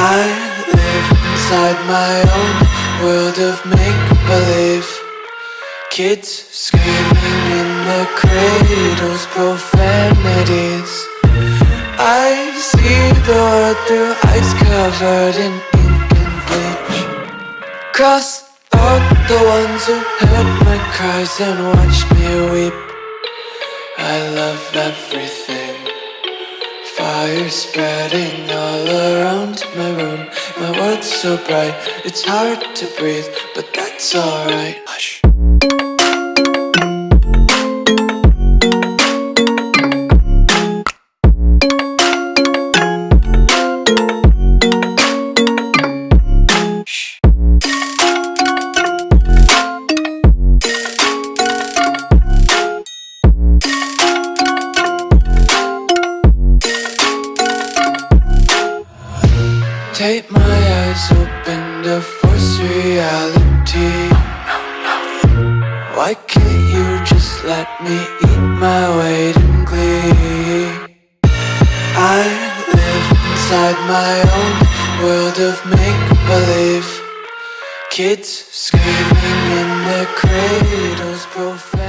I live inside my own world of make-believe. Kids screaming in the cradles, profanities. I see the world through ice covered in ink and bleach. Cross out the ones who heard my cries and watched me weep. I love everything. Fire spreading all around my room. My world's so bright, it's hard to breathe, but that's alright. Hush. Take my eyes open to force reality. Why can't you just let me eat my weight in glee? I live inside my own world of make-believe. Kids screaming in their cradles, profane.